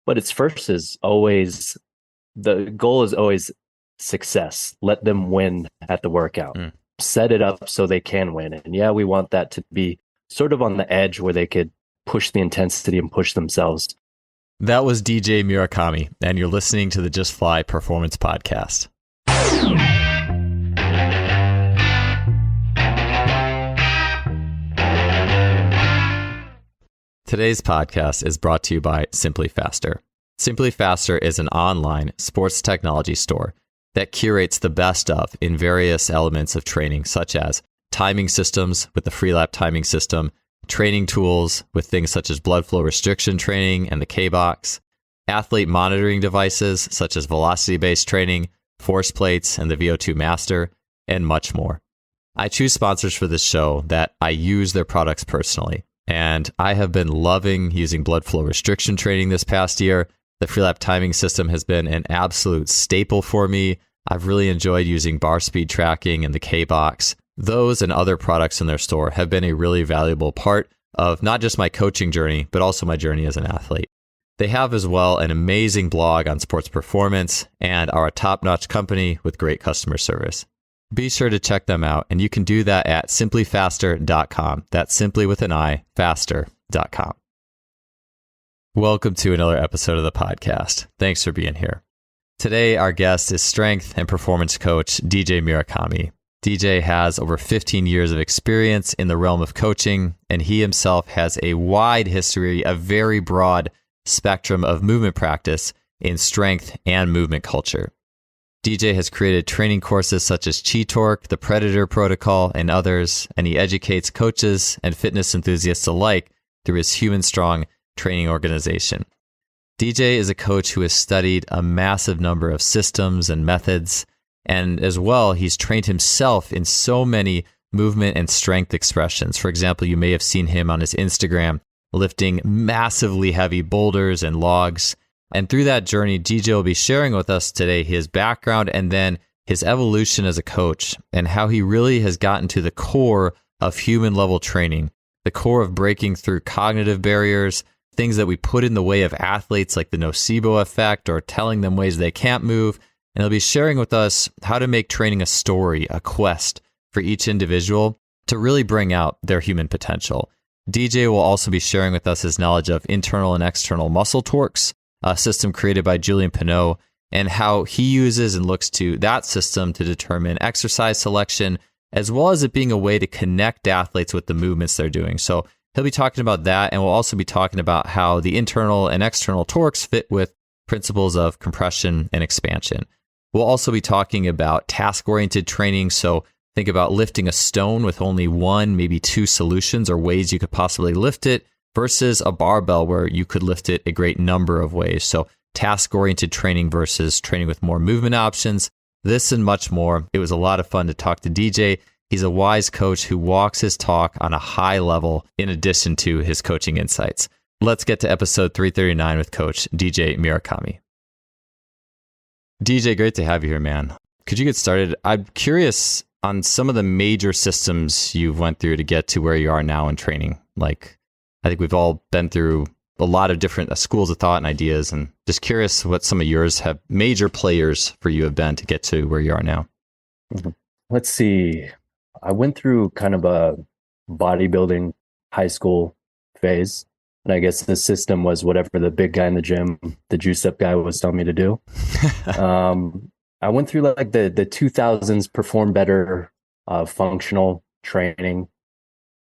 But its first is always, the goal is always success. Let them win at the workout. Set it up so they can win. And yeah, we want that to be sort of on the edge where they could push the intensity and push themselves. That was DJ Murakami, and you're listening to the Just Fly Performance Podcast. Today's podcast is brought to you by Simply Faster. Simply Faster is an online sports technology store that curates the best of in various elements of training, such as timing systems with the Freelap timing system, training tools with things such as blood flow restriction training and the K-Box, athlete monitoring devices such as velocity-based training, force plates, and the VO2 Master, and much more. I choose sponsors for this show that I use their products personally, and I have been loving using blood flow restriction training this past year. The Freelap timing system has been an absolute staple for me. I've really enjoyed using bar speed tracking and the K-Box. Those and other products in their store have been a really valuable part of not just my coaching journey, but also my journey as an athlete. They have as well an amazing blog on sports performance and are a top-notch company with great customer service. Be sure to check them out, and you can do that at simplyfaster.com. That's simply with an I, faster.com. Welcome to another episode of the podcast. Thanks for being here. Today, our guest is strength and performance coach DJ Murakami. DJ has over 15 years of experience in the realm of coaching, and he himself has a wide history, a very broad spectrum of movement practice in strength and movement culture. DJ has created training courses such as Chi Torque, the Predator Protocol, and others, and he educates coaches and fitness enthusiasts alike through his Human Strong training organization. DJ is a coach who has studied a massive number of systems and methods, and as well, he's trained himself in so many movement and strength expressions. For example, you may have seen him on his Instagram lifting massively heavy boulders and logs. And through that journey, DJ will be sharing with us today his background and then his evolution as a coach and how he really has gotten to the core of human level training, the core of breaking through cognitive barriers, things that we put in the way of athletes like the nocebo effect or telling them ways they can't move. And he'll be sharing with us how to make training a story, a quest for each individual to really bring out their human potential. DJ will also be sharing with us his knowledge of internal and external muscle torques, a system created by Julian Pineau, and how he uses and looks to that system to determine exercise selection, as well as it being a way to connect athletes with the movements they're doing. So he'll be talking about that, and we'll also be talking about how the internal and external torques fit with principles of compression and expansion. We'll also be talking about task-oriented training. So think about lifting a stone with only one, maybe two solutions or ways you could possibly lift it versus a barbell where you could lift it a great number of ways. So task-oriented training versus training with more movement options, this and much more. It was a lot of fun to talk to DJ. He's a wise coach who walks his talk on a high level in addition to his coaching insights. Let's get to episode 339 with Coach DJ Murakami. DJ, great to have you here, man. Could you get started? I'm curious on some of the major systems you've went through to get to where you are now in training. Like, I think we've all been through a lot of different schools of thought and ideas, and just curious what some of yours have major players for you have been to get to where you are now. Let's see. I went through kind of a bodybuilding high school phase. And I guess the system was whatever the big guy in the gym, the juice up guy was telling me to do. I went through like the 2000s perform better functional training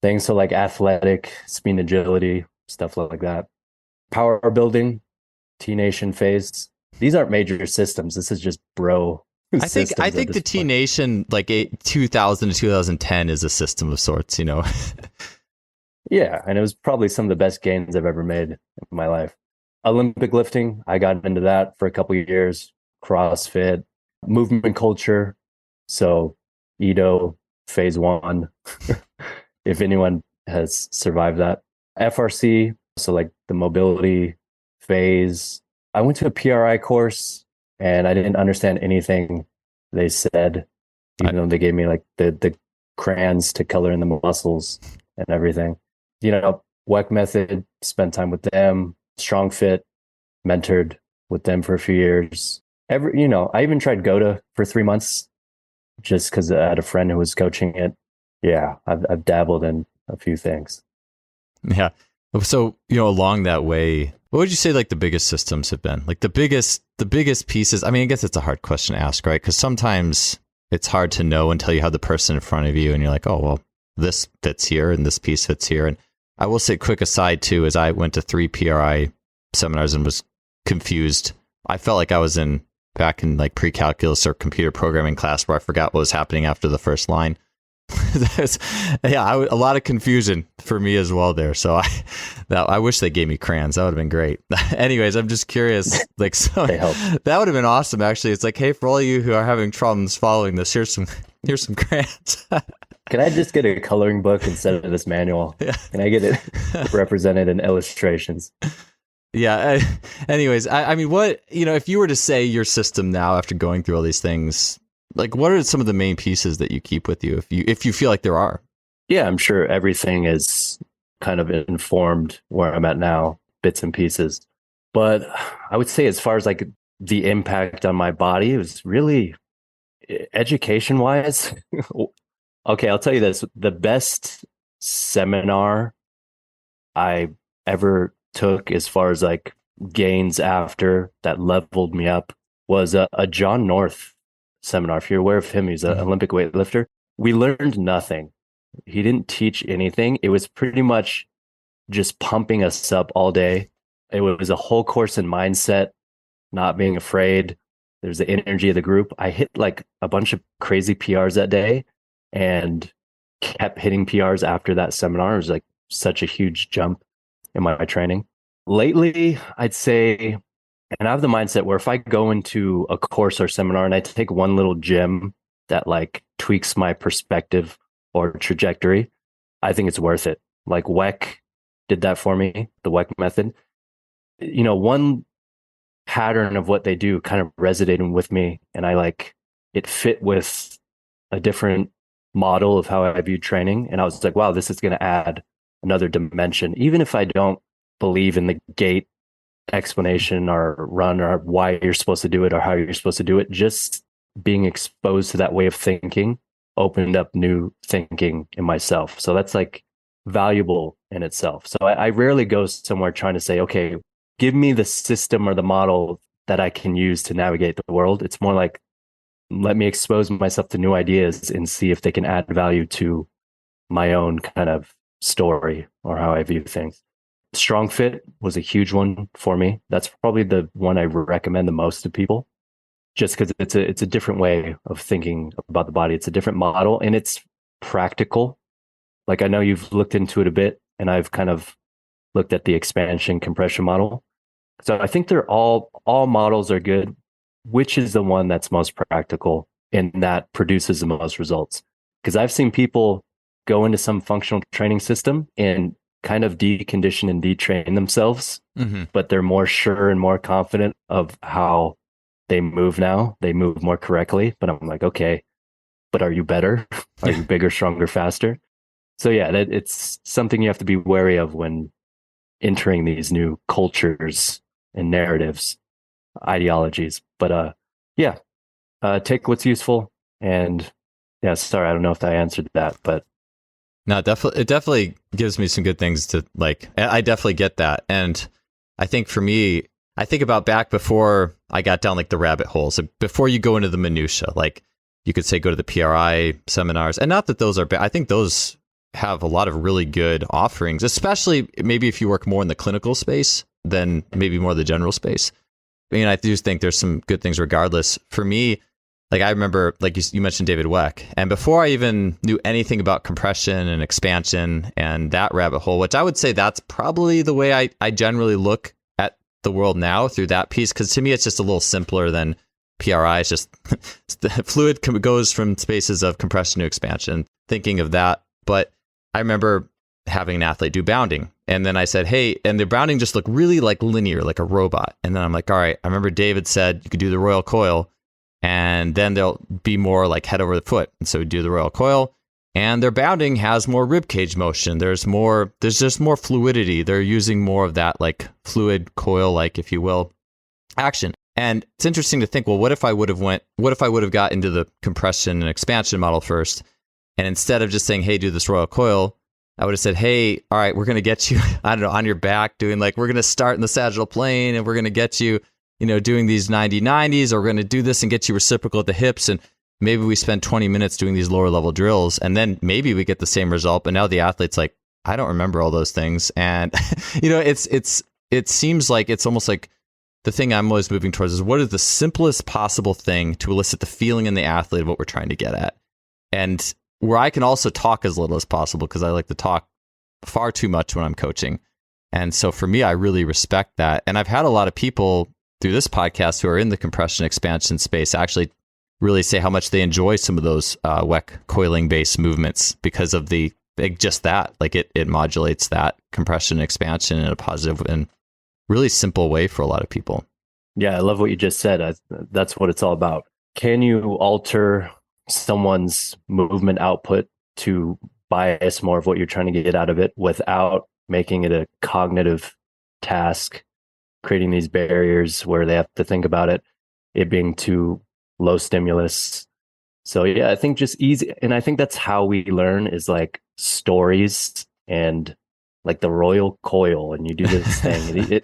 things. So like athletic, speed and agility, stuff like that. Power building, T-Nation phase. These aren't major systems. This is just bro. I think the T-Nation, like 2000 to 2010 is a system of sorts, you know? Yeah, and it was probably some of the best gains I've ever made in my life. Olympic lifting, I got into that for a couple of years. CrossFit, movement culture. So Ido, phase 1, if anyone has survived that. FRC, so like the mobility phase. I went to a PRI course and I didn't understand anything they said, even though they gave me like the crayons to color in the muscles and everything. You know, WEC method, spend time with them. Strong Fit, mentored with them for a few years. I even tried Goda for 3 months just because I had a friend who was coaching it. Yeah, I've dabbled in a few things. Yeah. So, along that way, what would you say like the biggest systems have been? Like the biggest pieces? I mean, I guess it's a hard question to ask, right? Because sometimes it's hard to know until you have the person in front of you and you're like, oh, well, this fits here and this piece fits here. And I will say, quick aside too, is I went to 3 PRI seminars and was confused. I felt like I was back in like pre-calculus or computer programming class where I forgot what was happening after the first line. A lot of confusion for me as well there. So I wish they gave me crayons. That would have been great. Anyways, I'm just curious. Like, so that would have been awesome. Actually, it's like, hey, for all of you who are having problems following this, here's some crayons. Can I just get a coloring book instead of this manual? Yeah. Can I get it represented in illustrations? Yeah. Anyways, I mean, what, if you were to say your system now after going through all these things, like what are some of the main pieces that you keep with you if you feel like there are? Yeah, I'm sure everything is kind of informed where I'm at now, bits and pieces. But I would say as far as like the impact on my body, it was really education wise. Okay, I'll tell you this. The best seminar I ever took as far as like gains after that leveled me up was a John North seminar. If you're aware of him, he's an Olympic weightlifter. We learned nothing. He didn't teach anything. It was pretty much just pumping us up all day. It was a whole course in mindset, not being afraid. There's the energy of the group. I hit like a bunch of crazy PRs that day and kept hitting PRs after that seminar. It was like such a huge jump in my training. Lately, I'd say, and I have the mindset where if I go into a course or seminar and I take one little gem that like tweaks my perspective or trajectory, I think it's worth it. Like WEC did that for me, the WEC method. One pattern of what they do kind of resonated with me, and it fit with a different model of how I view training. And I was like, wow, this is going to add another dimension. Even if I don't believe in the gait explanation or run or why you're supposed to do it or how you're supposed to do it, just being exposed to that way of thinking opened up new thinking in myself. So that's like valuable in itself. So I rarely go somewhere trying to say, okay, give me the system or the model that I can use to navigate the world. It's more like, let me expose myself to new ideas and see if they can add value to my own kind of story or how I view things. Strong Fit was a huge one for me. That's probably the one I recommend the most to people, just because it's a different way of thinking about the body. It's a different model and it's practical. Like I know you've looked into it a bit, and I've kind of looked at the expansion compression model. So I think they're all models are good. Which is the one that's most practical and that produces the most results? Because I've seen people go into some functional training system and kind of decondition and detrain themselves, but they're more sure and more confident of how they move now. They move more correctly. But I'm like, okay, but are you better? Are you bigger, stronger, faster? So yeah, it's something you have to be wary of when entering these new cultures and narratives, ideologies. But take what's useful. And yeah, sorry, I don't know if I answered that, but no, it definitely gives me some good things to like. I definitely get that. And I think for me, I think about back before I got down like the rabbit hole. So before you go into the minutia, like you could say go to the PRI seminars, and not that those are bad. I think those have a lot of really good offerings, especially maybe if you work more in the clinical space than maybe more the general space. I mean, I do think there's some good things regardless. For me, like I remember, like you mentioned David Weck, and before I even knew anything about compression and expansion and that rabbit hole, which I would say that's probably the way I generally look at the world now through that piece, because to me it's just a little simpler than PRI. It's just the fluid goes from spaces of compression to expansion, thinking of that. But I remember having an athlete do bounding, and then I said, hey, and the bounding just looked really like linear, like a robot. And then I'm like, all right, I remember David said you could do the Royal Coil, and then they'll be more like head over the foot. And so we do the Royal Coil, And their bounding has more rib cage motion. There's just more fluidity. They're using more of that like fluid coil, like if you will, action. And it's interesting to think, well, what if I would have got into the compression and expansion model first? And instead of just saying, hey, do this royal coil, I would have said, hey, all right, we're going to get you, I don't know, on your back doing like, we're going to start in the sagittal plane and we're going to get you, doing these 90-90s, or we're going to do this and get you reciprocal at the hips. And maybe we spend 20 minutes doing these lower level drills, and then maybe we get the same result. But now the athlete's like, I don't remember all those things. And, it seems like it's almost like the thing I'm always moving towards is what is the simplest possible thing to elicit the feeling in the athlete of what we're trying to get at. And where I can also talk as little as possible, because I like to talk far too much when I'm coaching. And so for me, I really respect that. And I've had a lot of people through this podcast who are in the compression expansion space actually really say how much they enjoy some of those WEC coiling based movements because of just that, like it modulates that compression expansion in a positive and really simple way for a lot of people. Yeah, I love what you just said. That's what it's all about. Can you alter someone's movement output to bias more of what you're trying to get out of it without making it a cognitive task, creating these barriers where they have to think about it being too low stimulus? So yeah, I think just easy. And I think that's how we learn is like stories and like the royal coil, and you do this thing.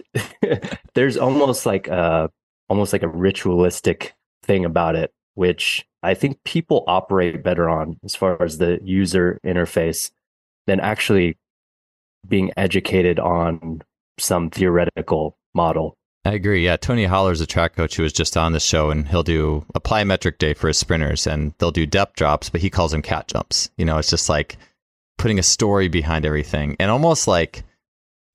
There's almost like a ritualistic thing about it, which I think people operate better on as far as the user interface than actually being educated on some theoretical model. I agree. Yeah. Tony Holler's a track coach who was just on the show, and he'll do a plyometric day for his sprinters, and they'll do depth drops, but he calls them cat jumps. It's just like putting a story behind everything, and almost like,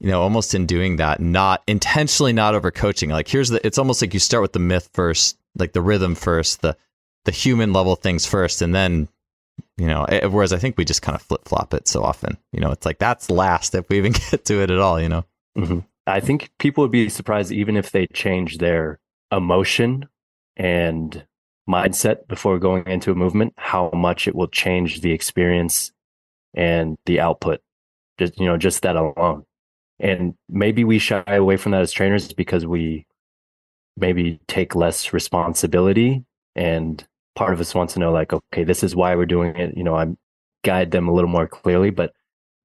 almost in doing that, not intentionally not overcoaching. Like it's almost like you start with the myth first, like the rhythm first, the human level things first. And then, whereas I think we just kind of flip flop it so often, it's like that's last if we even get to it at all, Mm-hmm. I think people would be surprised even if they change their emotion and mindset before going into a movement, how much it will change the experience and the output, just that alone. And maybe we shy away from that as trainers because we maybe take less responsibility, and part of us wants to know like, okay, this is why we're doing it. I guide them a little more clearly, but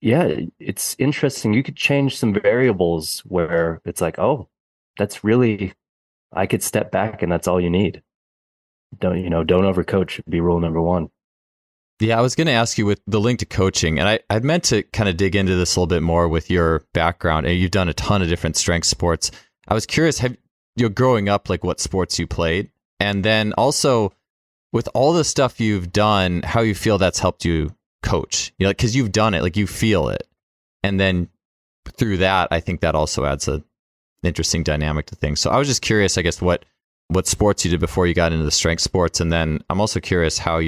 yeah, it's interesting. You could change some variables where it's like, oh, that's really, I could step back and that's all you need. Don't overcoach would be rule number one. Yeah, I was going to ask you with the link to coaching, and I'd meant to kind of dig into this a little bit more with your background, and you've done a ton of different strength sports. I was curious, growing up, like what sports you played, and then also with all the stuff you've done, how you feel that's helped you coach, because you've done it, like you feel it. And then through that, I think that also adds an interesting dynamic to things. So I was just curious, I guess, what sports you did before you got into the strength sports. And then I'm also curious how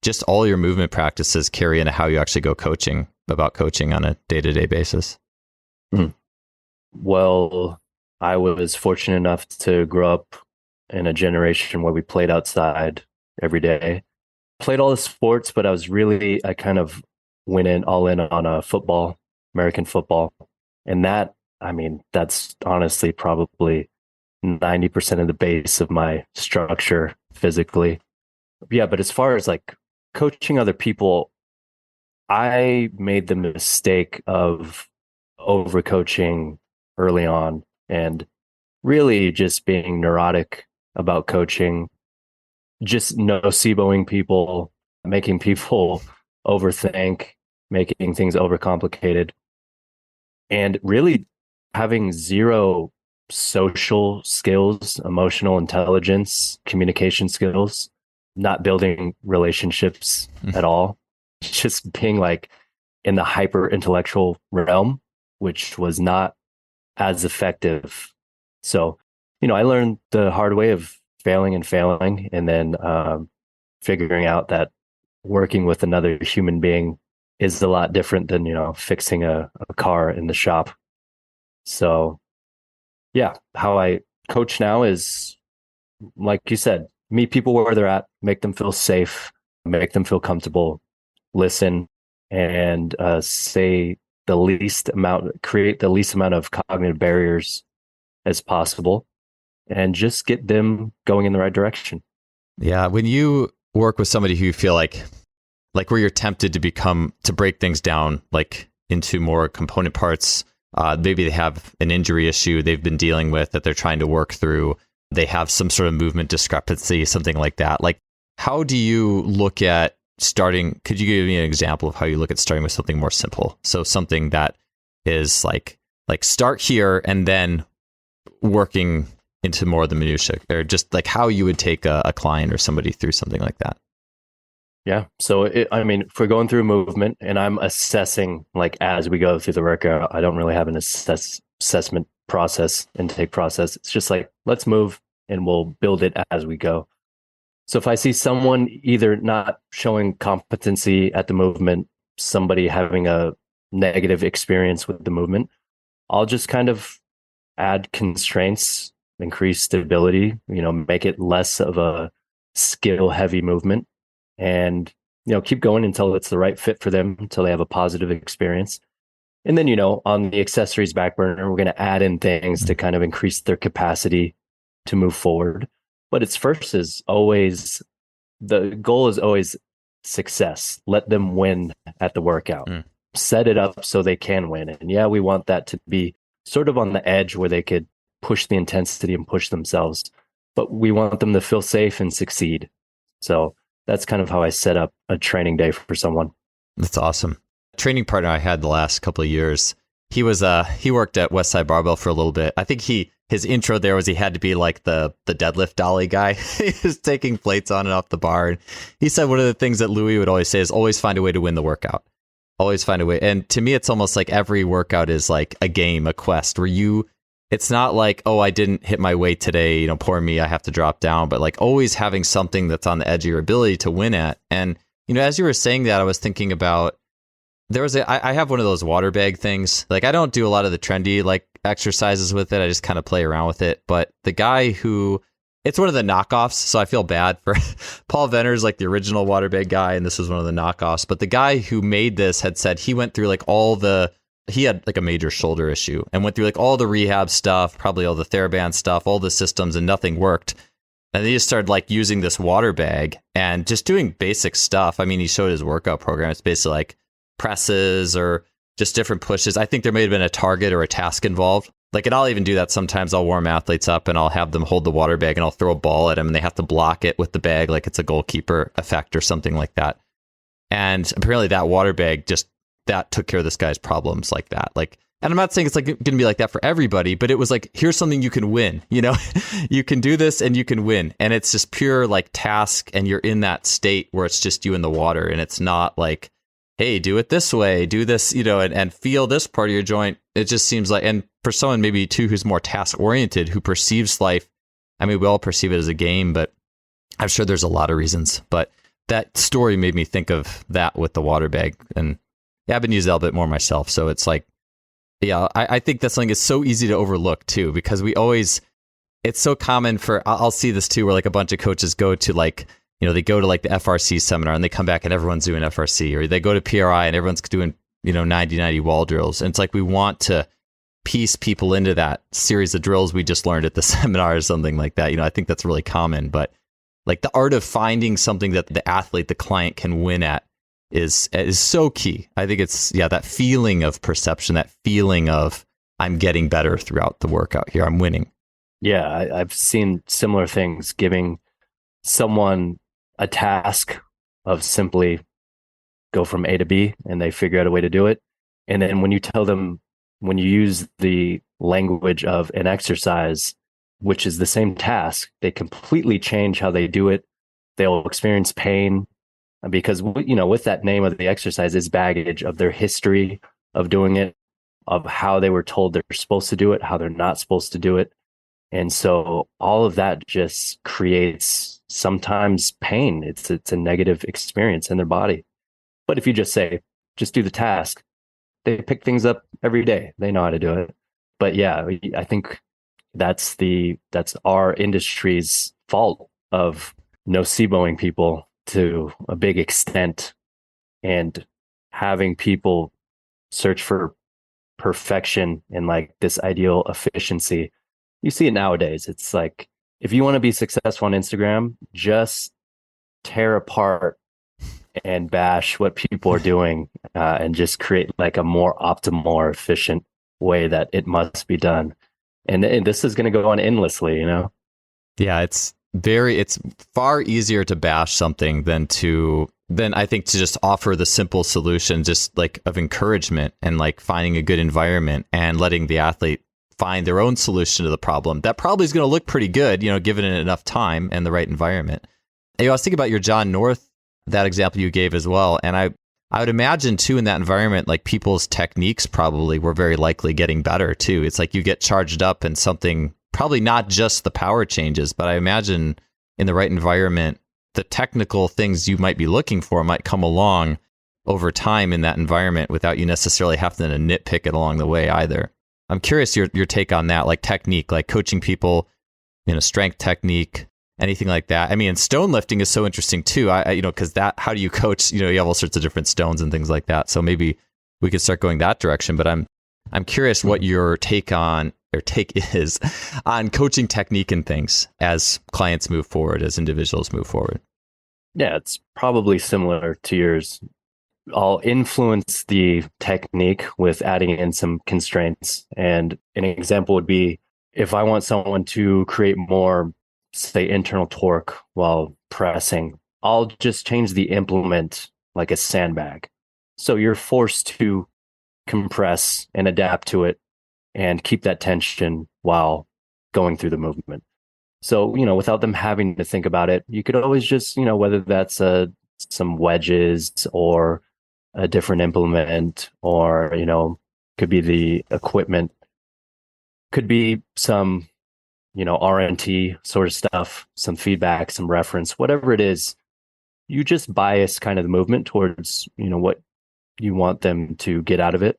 just all your movement practices carry into how you actually go coaching on a day-to-day basis. Well, I was fortunate enough to grow up in a generation where we played outside every day. Played all the sports, but I kind of went all in on football, American football. And that's honestly probably 90% of the base of my structure physically. Yeah, but as far as like coaching other people, I made the mistake of overcoaching early on and really just being neurotic about coaching, just noceboing people, making people overthink, making things overcomplicated, and really having zero social skills, emotional intelligence, communication skills, not building relationships at all, just being like in the hyper intellectual realm, which was not as effective. So, I learned the hard way of failing, and then figuring out that working with another human being is a lot different than, fixing a car in the shop. So yeah, how I coach now is, like you said, meet people where they're at, make them feel safe, make them feel comfortable, listen, and create the least amount of cognitive barriers as possible, and just get them going in the right direction. Yeah. When you work with somebody who you feel like where you're tempted to break things down, like into more component parts, maybe they have an injury issue they've been dealing with that they're trying to work through. They have some sort of movement discrepancy, something like that. Like, how do you look at starting? Could you give me an example of how you look at starting with something more simple? So something that is like start here and then working into more of the minutia, or just like how you would take a client or somebody through something like that. Yeah. So, if we're going through movement and I'm assessing like as we go through the workout, I don't really have an assessment process, intake process. It's just like, let's move and we'll build it as we go. So if I see someone either not showing competency at the movement, somebody having a negative experience with the movement, I'll just kind of add constraints, increase stability, make it less of a skill heavy movement, and keep going until it's the right fit for them, until they have a positive experience. And then on the accessories back burner, we're going to add in things to kind of increase their capacity to move forward. But the goal is always success. Let them win at the workout. Set it up so they can win. And yeah, we want that to be sort of on the edge where they could push the intensity and push themselves, but we want them to feel safe and succeed. So that's kind of how I set up a training day for someone. That's awesome. A training partner I had the last couple of years, he worked at Westside Barbell for a little bit. I think his intro there was he had to be like the deadlift dolly guy. He was taking plates on and off the bar. And he said one of the things that Louis would always say is always find a way to win the workout. Always find a way. And to me, it's almost like every workout is like a game, a quest where it's not like, oh, I didn't hit my weight today, poor me, I have to drop down, but like always having something that's on the edge of your ability to win at. And, as you were saying that, I was thinking about, I have one of those water bag things. Like I don't do a lot of the trendy like exercises with it. I just kind of play around with it. But the guy it's one of the knockoffs. So I feel bad for Paul Venner's like the original water bag guy. And this is one of the knockoffs. But the guy who made this had said he went through like he had like a major shoulder issue and went through like all the rehab stuff, probably all the TheraBand stuff, all the systems, and nothing worked. And they just started like using this water bag and just doing basic stuff. I mean, he showed his workout program. It's basically like presses or just different pushes. I think there may have been a target or a task involved. Like, and I'll even do that sometimes. I'll warm athletes up and I'll have them hold the water bag and I'll throw a ball at them and they have to block it with the bag like it's a goalkeeper effect or something like that. And apparently that water bag that took care of this guy's problems like that. Like, and I'm not saying it's like going to be like that for everybody, but it was like, here's something you can win, you can do this and you can win. And it's just pure like task. And you're in that state where it's just you in the water. And it's not like, hey, do it this way, do this, and feel this part of your joint. It just seems like, and for someone maybe too, who's more task oriented, who perceives life, I mean, we all perceive it as a game, but I'm sure there's a lot of reasons. But that story made me think of that with the water bag. And yeah, I've been using that a bit more myself. So it's like, yeah, I think that's something that's so easy to overlook too, because it's so common I'll see this too, where like a bunch of coaches go to like, they go to like the FRC seminar and they come back and everyone's doing FRC, or they go to PRI and everyone's doing, 90 wall drills. And it's like, we want to piece people into that series of drills we just learned at the seminar or something like that. I think that's really common, but like the art of finding something that the athlete, the client can win at is so key. I think it's, that feeling of perception, that feeling of I'm getting better throughout the workout here. I'm winning. Yeah. I've seen similar things, giving someone a task of simply go from A to B and they figure out a way to do it. And then when you use the language of an exercise, which is the same task, they completely change how they do it. They'll experience pain because, with that name of the exercise is baggage of their history of doing it, of how they were told they're supposed to do it, how they're not supposed to do it. And so all of that just creates sometimes pain. It's a negative experience in their body. But if you just say, just do the task, they pick things up every day. They know how to do it. But yeah, I think that's our industry's fault of noceboing people to a big extent and having people search for perfection and like this ideal efficiency. You see it nowadays. It's like if you want to be successful on Instagram, just tear apart and bash what people are doing and just create like a more optimal or efficient way that it must be done. And this is going to go on endlessly, you know? Yeah, it's far easier to bash something than I think to just offer the simple solution, just like of encouragement and like finding a good environment and letting the athlete find their own solution to the problem. That probably is going to look pretty good, you know, given it enough time and the right environment. And, you know, I was thinking about your John North, that example you gave as well. And I would imagine too, in that environment, like people's techniques probably were very likely getting better too. It's like you get charged up and something, probably not just the power changes, but I imagine in the right environment, the technical things you might be looking for might come along over time in that environment without you necessarily having to nitpick it along the way either. I'm curious your take on that, like technique, like coaching people, you know, strength technique, anything like that. I mean, and stone lifting is so interesting too. You know, because how do you coach? You know, you have all sorts of different stones and things like that. So maybe we could start going that direction. But I'm curious what your take is on coaching technique and things as clients move forward, as individuals move forward. Yeah, it's probably similar to yours. I'll influence the technique with adding in some constraints. And an example would be if I want someone to create more, say, internal torque while pressing, I'll just change the implement like a sandbag. So you're forced to compress and adapt to it and keep that tension while going through the movement. So, you know, without them having to think about it, you could always just, you know, whether that's some wedges or a different implement, or, you know, could be the equipment, could be some, you know, RNT sort of stuff, some feedback, some reference, whatever it is, you just bias kind of the movement towards, you know, what you want them to get out of it.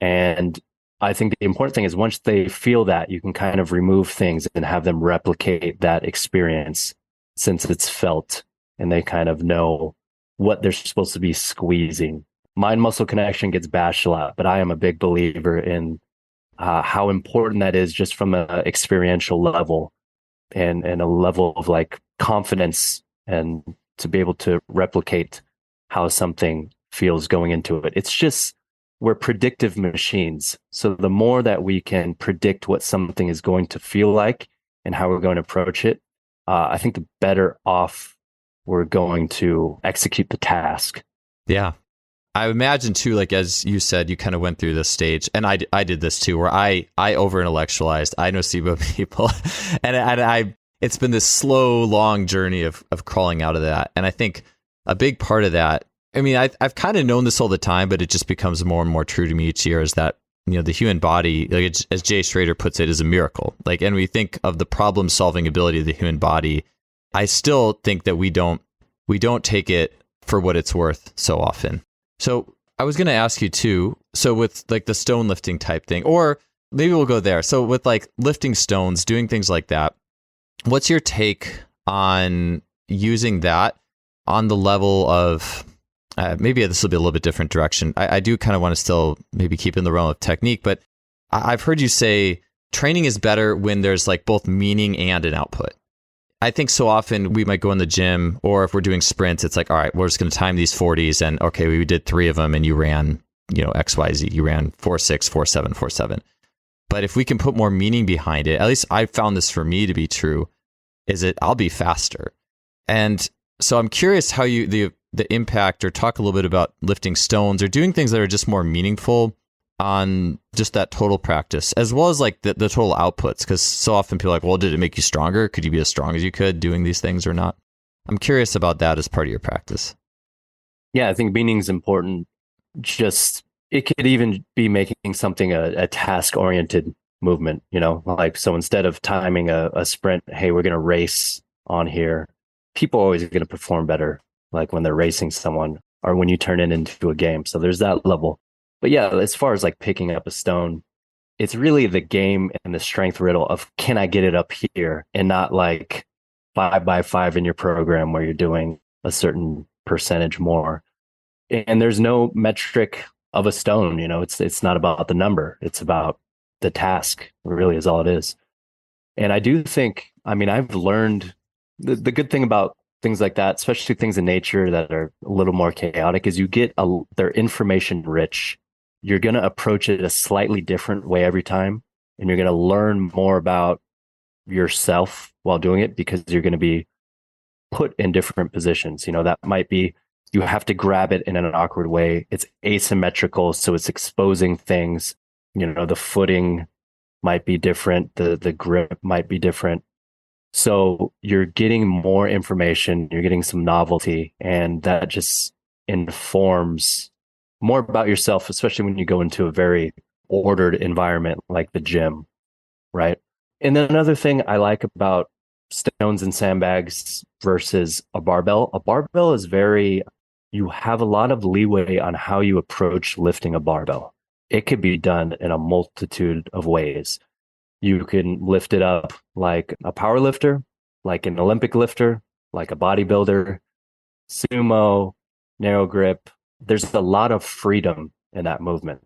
And I think the important thing is once they feel that, you can kind of remove things and have them replicate that experience since it's felt and they kind of know what they're supposed to be squeezing. Mind muscle connection gets bashed a lot, but I am a big believer in how important that is just from an experiential level and a level of like confidence and to be able to replicate how something feels going into it. It's just, we're predictive machines. So the more that we can predict what something is going to feel like and how we're going to approach it, I think the better off we're going to execute the task. Yeah. I imagine too, like, as you said, you kind of went through this stage, and I did this too, where I over intellectualized. I know SIBO people, and it's been this slow, long journey of crawling out of that. And I think a big part of that, I mean, I've kind of known this all the time, but it just becomes more and more true to me each year, is that, you know, the human body, like, as Jay Schrader puts it, is a miracle. Like, and we think of the problem solving ability of the human body. I still think that we don't take it for what it's worth so often. So I was going to ask you too, so with like the stone lifting type thing, or maybe we'll go there. So with like lifting stones, doing things like that, what's your take on using that on the level of, maybe this will be a little bit different direction. I do kind of want to still maybe keep in the realm of technique, but I've heard you say training is better when there's like both meaning and an output. I think so often we might go in the gym, or if we're doing sprints, it's like, all right, we're just going to time these 40s, and okay, we did 3 of them and you ran, you know, XYZ, you ran 4.6, 4.7, 4.7. But if we can put more meaning behind it, at least I found this for me to be true, is that I'll be faster. And so I'm curious how you, the impact, or talk a little bit about lifting stones or doing things that are just more meaningful on just that total practice, as well as like the total outputs. Because so often people are like, well, did it make you stronger? Could you be as strong as you could doing these things or not? I'm curious about that as part of your practice. Yeah, I think meaning is important. Just, it could even be making something a task-oriented movement, you know, like, so instead of timing a sprint, hey, we're going to race on here, people are always going to perform better, like when they're racing someone or when you turn it into a game. So there's that level. But yeah, as far as like picking up a stone, it's really the game and the strength riddle of, can I get it up here, and not like 5 by 5 in your program where you're doing a certain percentage more. And there's no metric of a stone, it's not about the number. It's about the task, really is all it is. And I do think, I've learned the good thing about things like that, especially things in nature that are a little more chaotic, is they're information rich. You're going to approach it a slightly different way every time. And you're going to learn more about yourself while doing it, because you're going to be put in different positions. That might be, you have to grab it in an awkward way. It's asymmetrical, so it's exposing things. The footing might be different. The grip might be different. So you're getting more information, you're getting some novelty, and that just informs more about yourself, especially when you go into a very ordered environment like the gym, right? And then another thing I like about stones and sandbags versus a barbell is you have a lot of leeway on how you approach lifting a barbell. It could be done in a multitude of ways. You can lift it up like a power lifter, like an Olympic lifter, like a bodybuilder, sumo, narrow grip. There's a lot of freedom in that movement.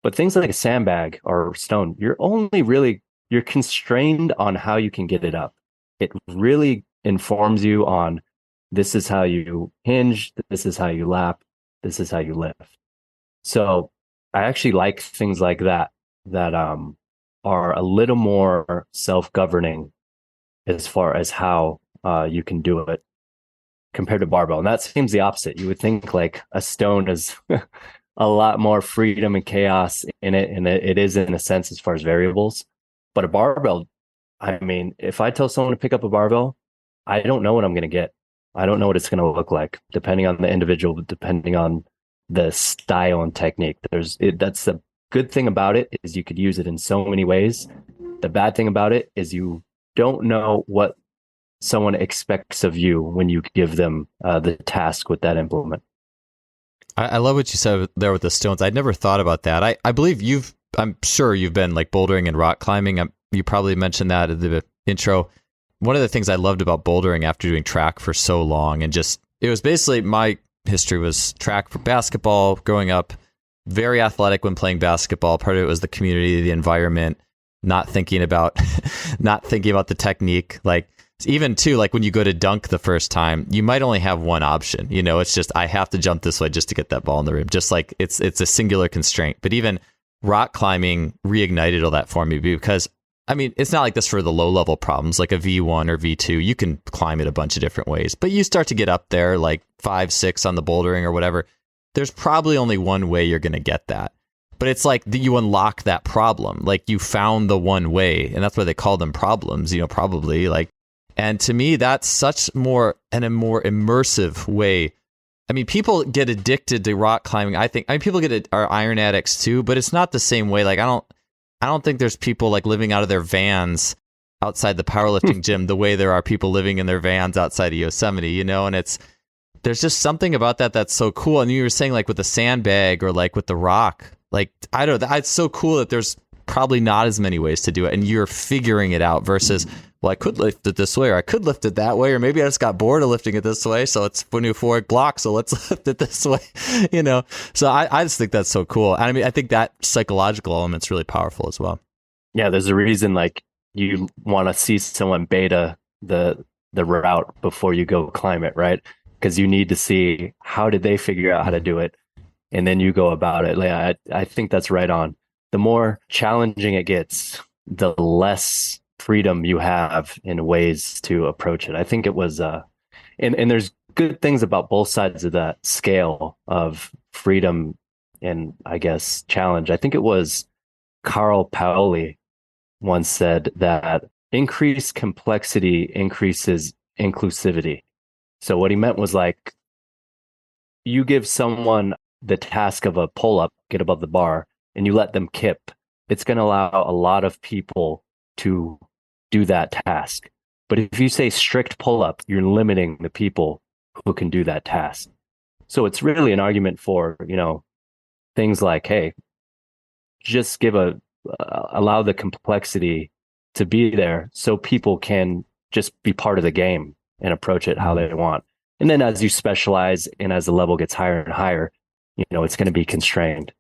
But things like a sandbag or stone, you're constrained on how you can get it up. It really informs you on, this is how you hinge, this is how you lap, this is how you lift. So I actually like things like that are a little more self-governing as far as how you can do it compared to barbell. And that seems the opposite. You would think like a stone is a lot more freedom and chaos in it, and it is in a sense as far as variables. But a barbell, if I tell someone to pick up a barbell, I don't know what I'm going to get. I don't know what it's going to look like, depending on the individual, depending on the style and technique. That's the good thing about it, is you could use it in so many ways. The bad thing about it is you don't know what someone expects of you when you give them the task with that implement. I love what you said there with the stones. I'd never thought about that. I believe I'm sure you've been like bouldering and rock climbing. You probably mentioned that in the intro. One of the things I loved about bouldering after doing track for so long, and it was basically, my history was track for basketball growing up, very athletic when playing basketball. Part of it was the community, the environment, not thinking about the technique. Like, even too, like when you go to dunk the first time, you might only have one option. It's just, I have to jump this way just to get that ball in the rim. Just like it's a singular constraint. But even rock climbing reignited all that for me, because it's not like this for the low level problems, like a V1 or V2. You can climb it a bunch of different ways, but you start to get up there, like 5, 6 on the bouldering or whatever. There's probably only one way you're going to get that. But it's like you unlock that problem. Like, you found the one way, and that's why they call them problems, probably. Like, and to me, that's such a more immersive way. People get addicted to rock climbing. I think people are iron addicts too, but it's not the same way. Like, I don't think there's people like living out of their vans outside the powerlifting gym the way there are people living in their vans outside of Yosemite, and there's just something about that that's so cool. And you were saying, like with the sandbag or like with the rock, like, I don't know, it's so cool that there's probably not as many ways to do it, and you're figuring it out versus, well, I could lift it this way, or I could lift it that way, or maybe I just got bored of lifting it this way, so it's a new forward block, so let's lift it this way, So I just think that's so cool. And I think that psychological element's really powerful as well. Yeah, there's a reason, like, you want to see someone beta the route before you go climb it, right? Because you need to see, how did they figure out how to do it, and then you go about it. Like, I think that's right on. The more challenging it gets, the less freedom you have in ways to approach it. I think it was and there's good things about both sides of that scale of freedom and, I guess, challenge. I think it was Carl Paoli once said that increased complexity increases inclusivity. So what he meant was, like, you give someone the task of a pull-up, get above the bar, and you let them kip, it's going to allow a lot of people to do that task. But if you say strict pull-up, you're limiting the people who can do that task. So it's really an argument for, things like, hey, just allow the complexity to be there so people can just be part of the game and approach it how they want. And then as you specialize and as the level gets higher and higher, it's going to be constrained.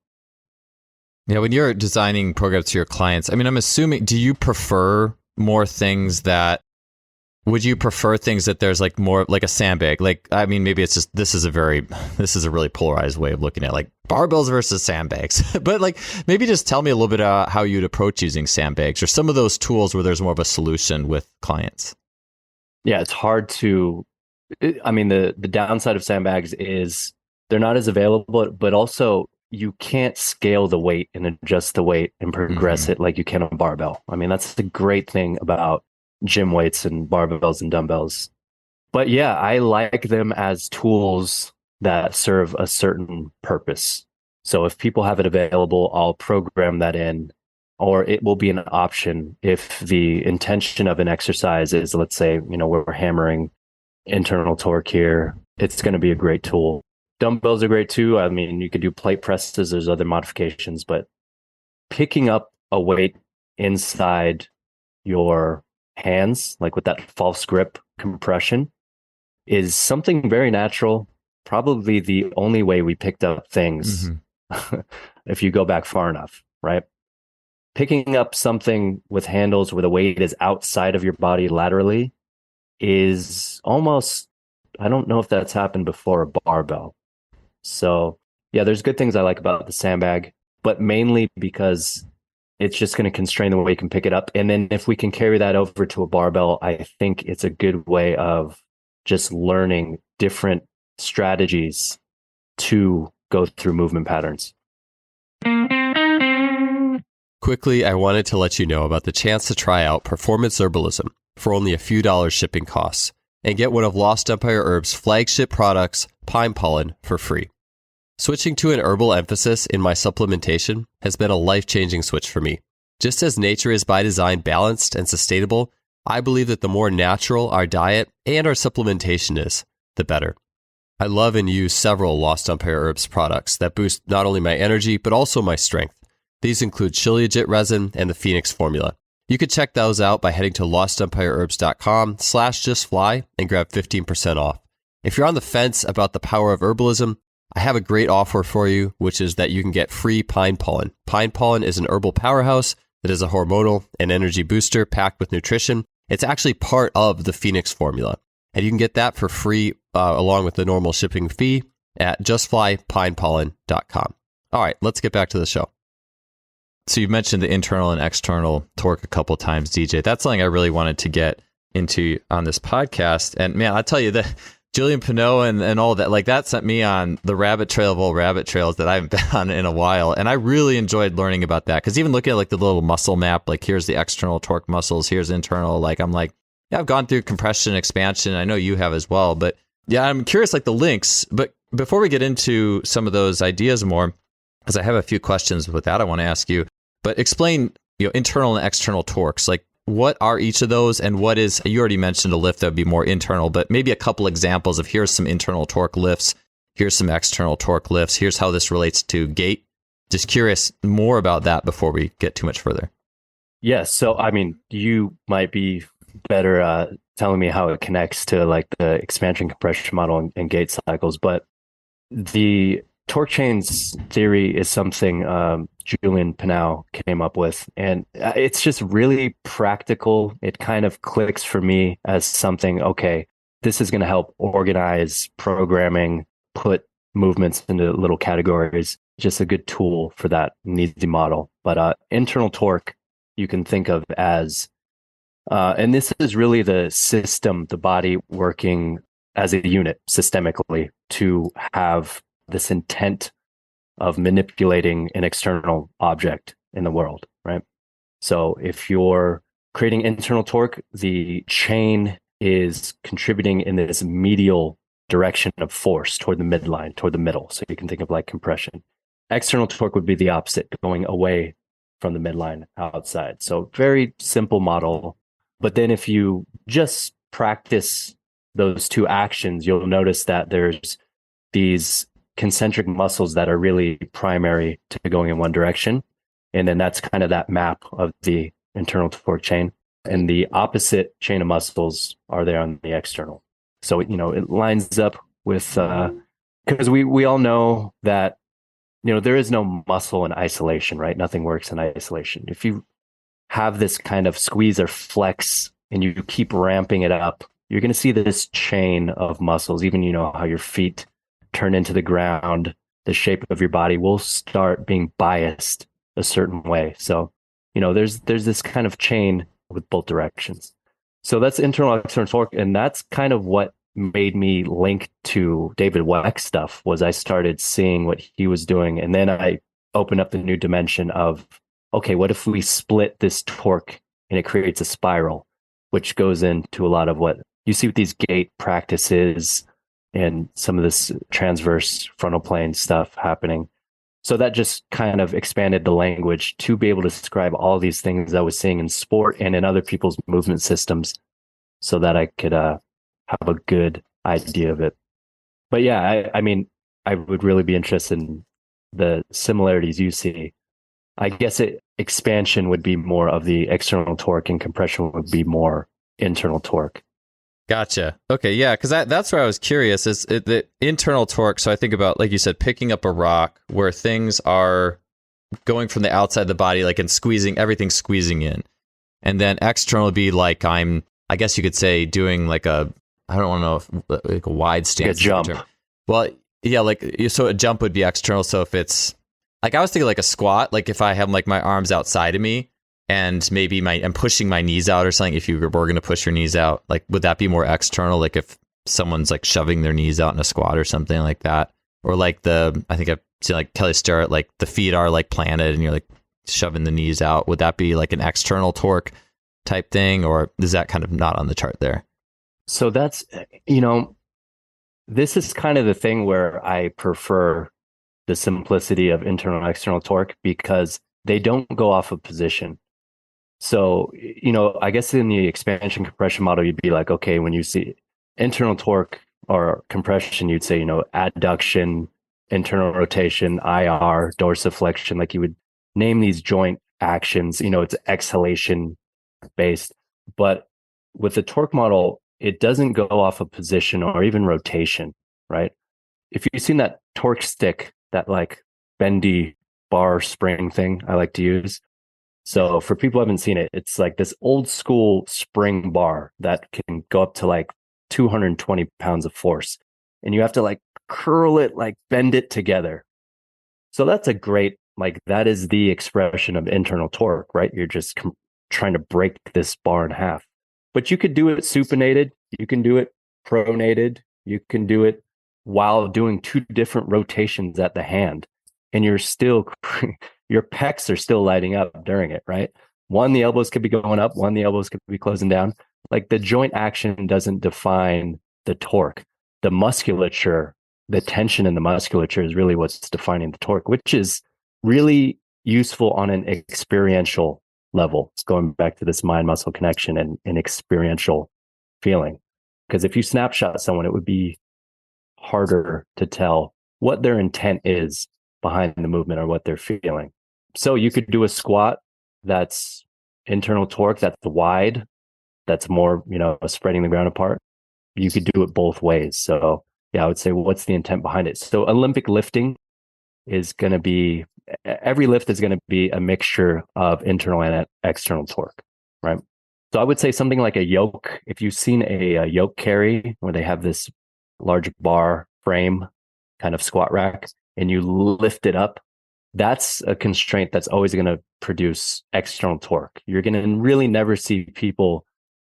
Yeah, when you're designing programs to your clients, I mean, I'm assuming, do you prefer more things that, would you prefer things that there's like more like a sandbag? Like, I mean, maybe it's just, this is a really polarized way of looking at like barbells versus sandbags. But like, maybe just tell me a little bit about how you'd approach using sandbags or some of those tools where there's more of a solution with clients. Yeah, it's hard to, I mean, the downside of sandbags is they're not as available, but also you can't scale the weight and adjust the weight and progress it like you can on a barbell. I mean, that's the great thing about gym weights and barbells and dumbbells. But yeah, I like them as tools that serve a certain purpose. So if people have it available, I'll program that in, or it will be an option if the intention of an exercise is, let's say, we're hammering internal torque here. It's going to be a great tool. Dumbbells are great too. I mean, you could do plate presses. There's other modifications, but picking up a weight inside your hands, like with that false grip compression, is something very natural. Probably the only way we picked up things if you go back far enough, right? Picking up something with handles where the weight is outside of your body laterally is almost, I don't know if that's happened before a barbell. So yeah, there's good things I like about the sandbag, but mainly because it's just going to constrain the way you can pick it up. And then if we can carry that over to a barbell, I think it's a good way of just learning different strategies to go through movement patterns. Quickly, I wanted to let you know about the chance to try out Performance Herbalism for only a few dollars shipping costs and get one of Lost Empire Herb's flagship products, Pine Pollen, for free. Switching to an herbal emphasis in my supplementation has been a life-changing switch for me. Just as nature is by design balanced and sustainable, I believe that the more natural our diet and our supplementation is, the better. I love and use several Lost Empire Herbs products that boost not only my energy, but also my strength. These include Shilajit resin and the Phoenix formula. You could check those out by heading to lostempireherbs.com/justfly and grab 15% off. If you're on the fence about the power of herbalism, I have a great offer for you, which is that you can get free pine pollen. Pine pollen is an herbal powerhouse that is a hormonal and energy booster packed with nutrition. It's actually part of the Phoenix formula, and you can get that for free along with the normal shipping fee at justflypinepollen.com. All right, let's get back to the show. So you've mentioned the internal and external torque a couple times, DJ. That's something I really wanted to get into on this podcast. And man, I tell you that Julian Pinot and all that, like that sent me on the rabbit trail of all rabbit trails that I haven't been on in a while. And I really enjoyed learning about that. Because even looking at like the little muscle map, like here's the external torque muscles, here's internal, like I'm like, yeah, I've gone through compression, expansion. I know you have as well. But yeah, I'm curious like the links. But before we get into some of those ideas more, because I have a few questions with that I want to ask you. But explain, internal and external torques. Like, what are each of those, and what is? You already mentioned a lift that would be more internal, but maybe a couple examples of here's some internal torque lifts, here's some external torque lifts, here's how this relates to gait. Just curious more about that before we get too much further. Yes, so I mean, you might be better telling me how it connects to like the expansion compression model and gait cycles, but the torque chains theory is something Julian Pinot came up with, and it's just really practical. It kind of clicks for me as something, okay, this is going to help organize programming, put movements into little categories. Just a good tool for that needy model. But internal torque, you can think of as, and this is really the system, the body working as a unit systemically to have this intent of manipulating an external object in the world, right? So if you're creating internal torque, the chain is contributing in this medial direction of force toward the midline, toward the middle. So you can think of like compression. External torque would be the opposite, going away from the midline outside. So very simple model. But then if you just practice those two actions, you'll notice that there's these concentric muscles that are really primary to going in one direction. And then that's kind of that map of the internal torque chain. And the opposite chain of muscles are there on the external. So, it lines up with, because we all know that there is no muscle in isolation, right? Nothing works in isolation. If you have this kind of squeeze or flex and you keep ramping it up, you're going to see this chain of muscles. Even, how your feet turn into the ground, the shape of your body will start being biased a certain way. So, there's this kind of chain with both directions. So that's internal external torque. And that's kind of what made me link to David Weck's stuff. Was I started seeing what he was doing. And then I opened up the new dimension of, okay, what if we split this torque and it creates a spiral, which goes into a lot of what you see with these gait practices and some of this transverse frontal plane stuff happening. So that just kind of expanded the language to be able to describe all these things I was seeing in sport and in other people's movement systems, so that I could have a good idea of it. But yeah, I mean, I would really be interested in the similarities you see. I guess expansion would be more of the external torque and compression would be more internal torque. Gotcha. Okay, yeah, because that's where I was curious, is the internal torque. So I think about, like you said, picking up a rock where things are going from the outside of the body, like, and everything's squeezing in. And then external would be like, I guess you could say, doing like I don't know if like a wide stance. Like a jump. Well, yeah, so a jump would be external. So if it's, like, I was thinking like a squat, like if I have like my arms outside of me, and maybe I'm pushing my knees out or something. If you were going to push your knees out, like, would that be more external? Like if someone's like shoving their knees out in a squat or something like that, or like I think I've seen like Kelly Starrett, like the feet are like planted and you're like shoving the knees out. Would that be like an external torque type thing, or is that kind of not on the chart there? So that's, this is kind of the thing where I prefer the simplicity of internal and external torque, because they don't go off of position. So, I guess in the expansion compression model, you'd be like, okay, when you see internal torque or compression, you'd say, adduction, internal rotation, IR, dorsiflexion, like you would name these joint actions, it's exhalation based. But with the torque model, it doesn't go off of position or even rotation, right? If you've seen that torque stick, that like bendy bar spring thing I like to use. So for people who haven't seen it, it's like this old school spring bar that can go up to like 220 pounds of force. And you have to like curl it, like bend it together. So that's a great, like, that is the expression of internal torque, right? You're just trying to break this bar in half. But you could do it supinated. You can do it pronated. You can do it while doing two different rotations at the hand. And you're still, your pecs are still lighting up during it, right? One, the elbows could be going up. One, the elbows could be closing down. Like, the joint action doesn't define the torque. The musculature, the tension in the musculature is really what's defining the torque, which is really useful on an experiential level. It's going back to this mind-muscle connection and an experiential feeling. Because if you snapshot someone, it would be harder to tell what their intent is behind the movement or what they're feeling. So you could do a squat that's internal torque, that's wide, that's more, spreading the ground apart. You could do it both ways. So yeah, I would say, what's the intent behind it? So Olympic lifting is going to be, every lift is going to be a mixture of internal and external torque, right? So I would say something like a yoke. If you've seen a yoke carry where they have this large bar frame kind of squat rack and you lift it up, that's a constraint that's always going to produce external torque. You're going to really never see people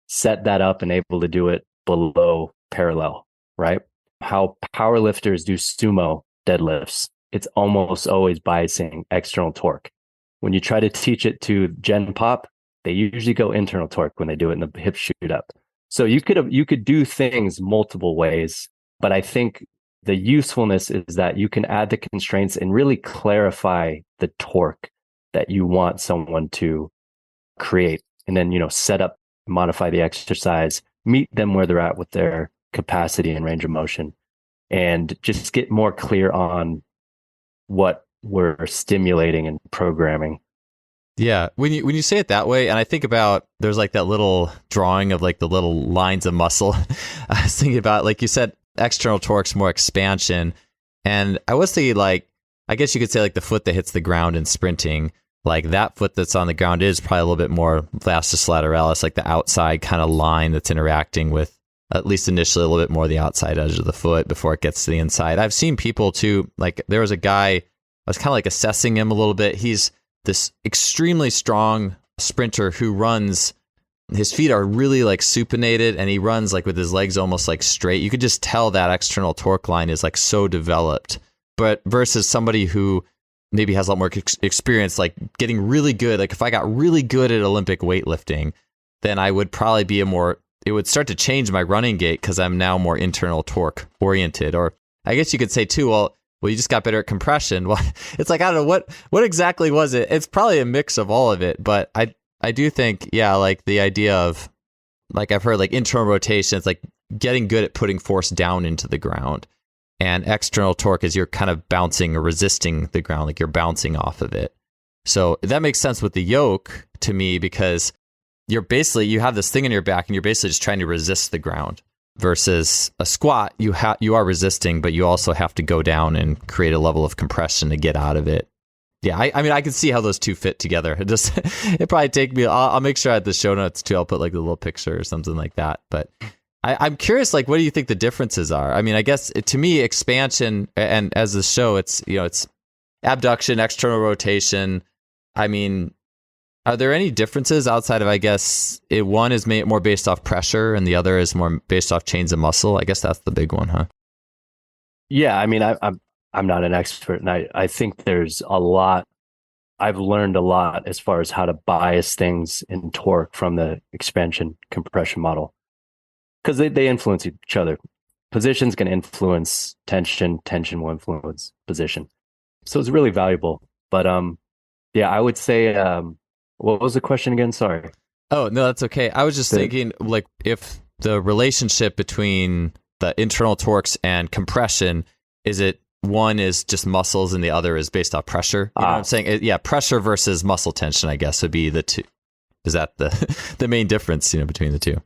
set that up and able to do it below parallel, right? How powerlifters do sumo deadlifts, it's almost always biasing external torque. When you try to teach it to Gen Pop, they usually go internal torque when they do it in the hip shoot up. So you could do things multiple ways, but I think the usefulness is that you can add the constraints and really clarify the torque that you want someone to create, and then, set up, modify the exercise, meet them where they're at with their capacity and range of motion, and just get more clear on what we're stimulating and programming. Yeah, when you say it that way, and I think about, there's like that little drawing of like the little lines of muscle. I was thinking about, like you said, external torque's more expansion, and I was thinking like I guess you could say like the foot that hits the ground in sprinting, like that foot that's on the ground is probably a little bit more vastus lateralis, like the outside kind of line that's interacting with, at least initially, a little bit more the outside edge of the foot before it gets to the inside. I've seen people too, like there was a guy, I was kind of like assessing him a little bit. He's this extremely strong sprinter who runs, his feet are really like supinated, and he runs like with his legs almost like straight. You could just tell that external torque line is like so developed. But versus somebody who maybe has a lot more experience, like getting really good. Like if I got really good at Olympic weightlifting, then I would probably be it would start to change my running gait because I'm now more internal torque oriented. Or I guess you could say too, well, you just got better at compression. Well, it's like, I don't know, what exactly was it? It's probably a mix of all of it, but I do think, yeah, like the idea of, like I've heard like internal rotation, it's like getting good at putting force down into the ground. And external torque is you're kind of bouncing or resisting the ground, like you're bouncing off of it. So that makes sense with the yoke to me, because you have this thing in your back and you're basically just trying to resist the ground, versus a squat, you are resisting, but you also have to go down and create a level of compression to get out of it. Yeah, I mean, I can see how those two fit together. It probably take me, I'll make sure I have the show notes too. I'll put like a little picture or something like that. But I'm curious, like, what do you think the differences are? I mean, I guess to me, expansion, and as the show, it's abduction, external rotation. I mean, are there any differences outside of, I guess, one is more based off pressure and the other is more based off chains of muscle? I guess that's the big one, huh? Yeah, I mean, I'm not an expert, and I think there's a lot. I've learned a lot as far as how to bias things in torque from the expansion compression model, because they influence each other. Positions can influence tension will influence position. So it's really valuable. But yeah, I would say, what was the question again? Sorry. Oh, no, that's okay. I was just thinking, like, if the relationship between the internal torques and compression, is it one is just muscles and the other is based off pressure? You know what I'm saying? Yeah, pressure versus muscle tension, I guess, would be the two. Is that the main difference, between the two?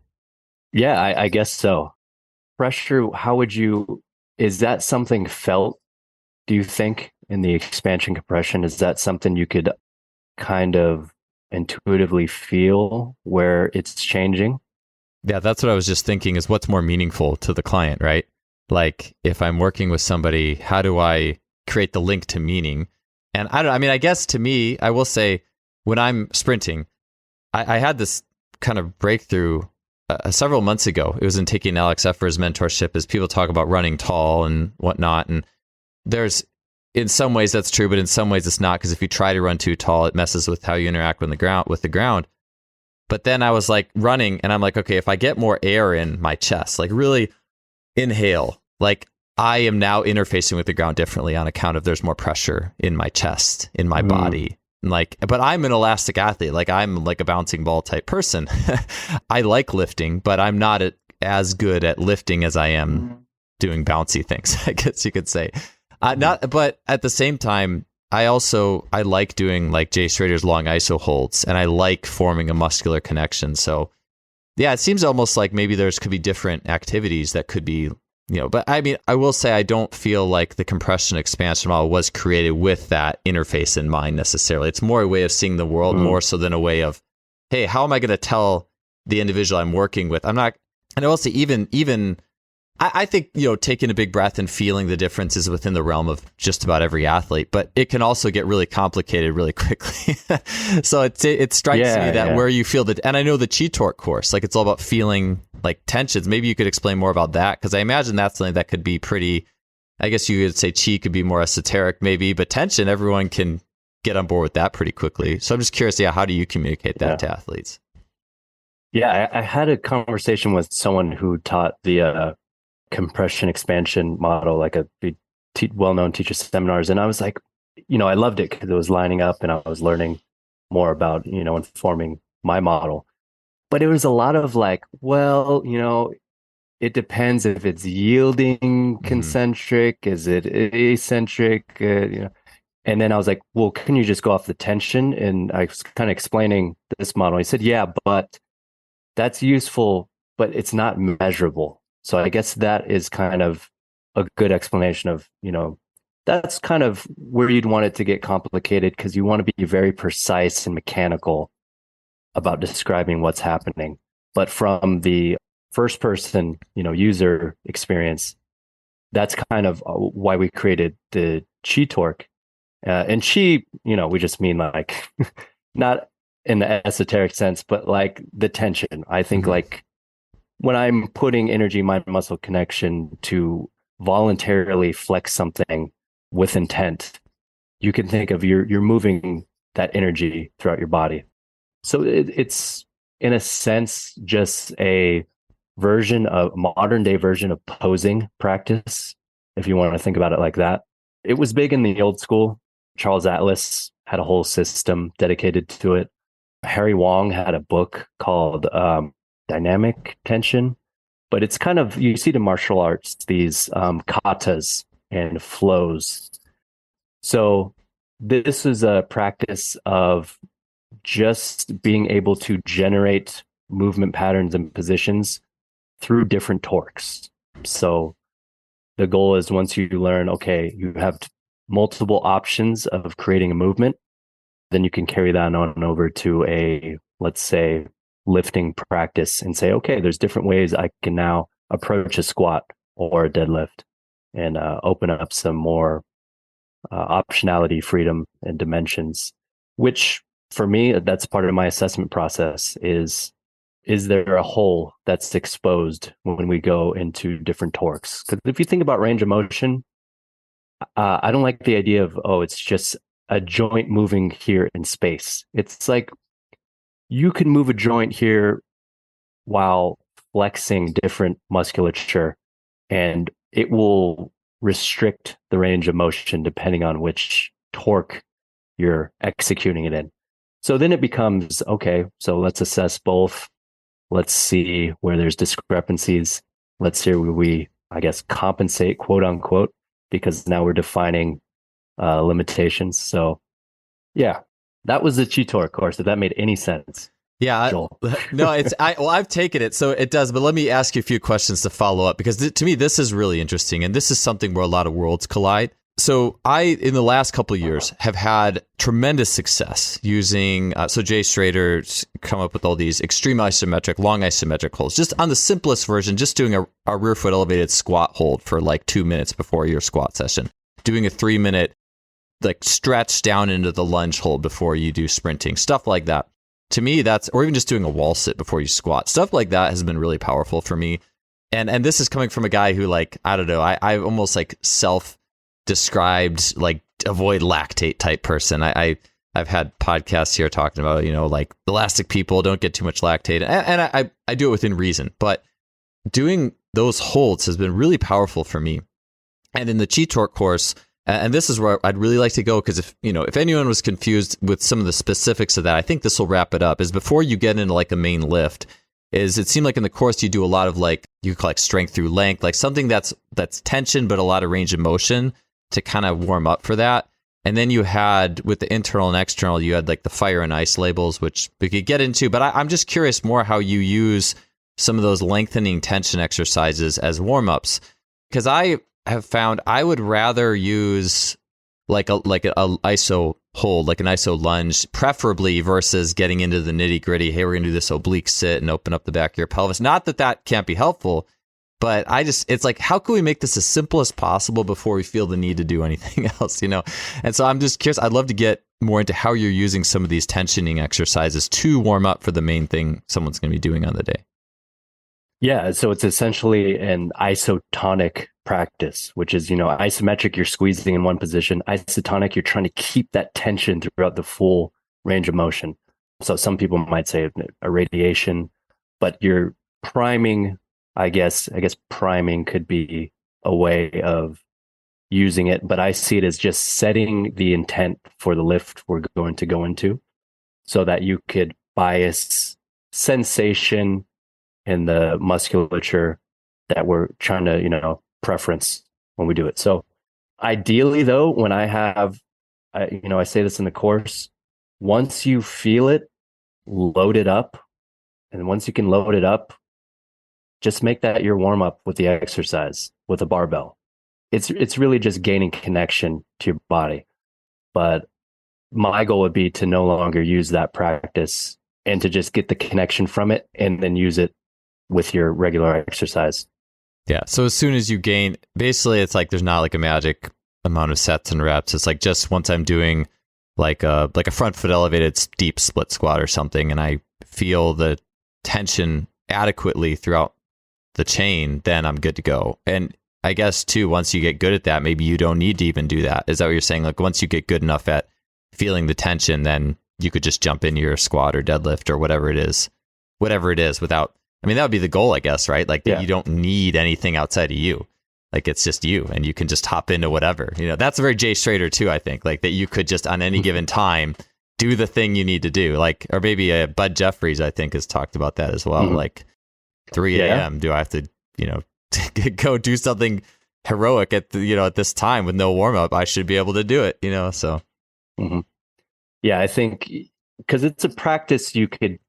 Yeah, I guess so. Pressure, is that something felt, do you think, in the expansion compression? Is that something you could kind of intuitively feel where it's changing? Yeah, that's what I was just thinking, is what's more meaningful to the client, right? Like, if I'm working with somebody, how do I create the link to meaning? And I guess to me, I will say, when I'm sprinting, I had this kind of breakthrough several months ago. It was in taking Alex Effer's mentorship, as people talk about running tall and whatnot. And there's, in some ways that's true, but in some ways it's not, because if you try to run too tall, it messes with how you interact with the ground. But then I was like running, and I'm like, okay, if I get more air in my chest, like really inhale, like I am now interfacing with the ground differently on account of there's more pressure in my chest, in my body. Like, but I'm an elastic athlete. Like, I'm like a bouncing ball type person. I like lifting, but I'm not as good at lifting as I am doing bouncy things, I guess you could say. But at the same time, I like doing like Jay Schrader's long iso holds, and I like forming a muscular connection. So yeah, it seems almost like maybe could be different activities that could be, but I mean, I will say I don't feel like the compression expansion model was created with that interface in mind necessarily. It's more a way of seeing the world more so than a way of, hey, how am I going to tell the individual I'm working with? I'm not, and also even I think, taking a big breath and feeling the difference is within the realm of just about every athlete, but it can also get really complicated really quickly. So it strikes me that where you feel and I know the Chi Torque course, like it's all about feeling like tensions. Maybe you could explain more about that, because I imagine that's something that could be pretty, I guess you could say Chi could be more esoteric maybe, but tension, everyone can get on board with that pretty quickly. So I'm just curious, how do you communicate that to athletes? Yeah, I had a conversation with someone who taught the compression expansion model, like a well-known teacher seminars, and I was like, I loved it because it was lining up and I was learning more about, informing my model. But it was a lot of like, well, it depends if it's yielding concentric, is it eccentric, and then I was like, well, can you just go off the tension? And I was kind of explaining this model. He said, yeah, but that's useful, but it's not measurable. So I guess that is kind of a good explanation of, that's kind of where you'd want it to get complicated because you want to be very precise and mechanical about describing what's happening. But from the first person, user experience, that's kind of why we created the chi torque. And chi, we just mean like not in the esoteric sense, but like the tension. I think like when I'm putting energy, mind muscle connection to voluntarily flex something with intent, you can think of you're moving that energy throughout your body. So it's in a sense just a modern day version of posing practice, if you want to think about it like that. It was big in the old school. Charles Atlas had a whole system dedicated to it. Harry Wong had a book called Dynamic Tension, but it's kind of, you see the martial arts, these katas and flows. So this is a practice of just being able to generate movement patterns and positions through different torques. So the goal is once you learn, okay, you have multiple options of creating a movement, then you can carry that on over to a, let's say, lifting practice and say, okay, there's different ways I can now approach a squat or a deadlift and open up some more optionality, freedom, and dimensions, which for me, that's part of my assessment process is there a hole that's exposed when we go into different torques? Because if you think about range of motion, I don't like the idea of, it's just a joint moving here in space. It's like you can move a joint here while flexing different musculature, and it will restrict the range of motion depending on which torque you're executing it in. So then it becomes, okay, so let's assess both. Let's see where there's discrepancies. Let's see where we, I guess, compensate, quote unquote, because now we're defining limitations. So yeah, that was the chi torque course, if that made any sense. Yeah, no, I've taken it, so it does. But let me ask you a few questions to follow up, because to me, this is really interesting. And this is something where a lot of worlds collide. So in the last couple of years, have had tremendous success using, so Jay Schrader's come up with all these extreme isometric, long isometric holds. Just on the simplest version, just doing a rear foot elevated squat hold for like 2 minutes before your squat session. Doing a 3-minute like stretch down into the lunge hold before you do sprinting, stuff like that. To me, or even just doing a wall sit before you squat. Stuff like that has been really powerful for me. And this is coming from a guy who, like, I don't know, I almost like self-described like avoid lactate type person. I've had podcasts here talking about, like elastic people don't get too much lactate. And I do it within reason. But doing those holds has been really powerful for me. And in the Chi Torque course, and this is where I'd really like to go, because if anyone was confused with some of the specifics of that, I think this will wrap it up, is before you get into like a main lift, is it seemed like in the course you do a lot of like, you call like strength through length, like something that's tension, but a lot of range of motion to kind of warm up for that. And then you had, with the internal and external, you had like the fire and ice labels, which we could get into, but I'm just curious more how you use some of those lengthening tension exercises as warm-ups, because I have found I would rather use like a iso hold, like an iso lunge, preferably, versus getting into the nitty gritty. Hey, we're going to do this oblique sit and open up the back of your pelvis. Not that can't be helpful, but it's like, how can we make this as simple as possible before we feel the need to do anything else, And so I'm just curious. I'd love to get more into how you're using some of these tensioning exercises to warm up for the main thing someone's going to be doing on the day. Yeah, so it's essentially an isotonic practice, which is, isometric, you're squeezing in one position. Isotonic, you're trying to keep that tension throughout the full range of motion. So some people might say a radiation, but you're priming, I guess priming could be a way of using it, but I see it as just setting the intent for the lift we're going to go into so that you could bias sensation in the musculature that we're trying to, preference when we do it. So ideally though, when I say this in the course, once you feel it, load it up. And once you can load it up, just make that your warm up with the exercise with a barbell. it's really just gaining connection to your body. But my goal would be to no longer use that practice and to just get the connection from it and then use it with your regular exercise. Yeah. So as soon as you gain, basically it's like there's not like a magic amount of sets and reps. It's like just once I'm doing like a front foot elevated deep split squat or something, and I feel the tension adequately throughout the chain, then I'm good to go. And I guess too, once you get good at that, maybe you don't need to even do that. Is that what you're saying? Like once you get good enough at feeling the tension, then you could just jump into your squat or deadlift or whatever it is without, I mean, that would be the goal, I guess, right? Like that you don't need anything outside of you. Like it's just you, and you can just hop into whatever, you know. That's very Jay Schrader too, I think, like that you could just on any given time do the thing you need to do. Like, or maybe Bud Jeffries, I think, has talked about that as well. Like 3 a.m. Do I have to, you know, go do something heroic at the, you know, at this time with no warm up? I should be able to do it, you know. So yeah, I think because it's a practice you could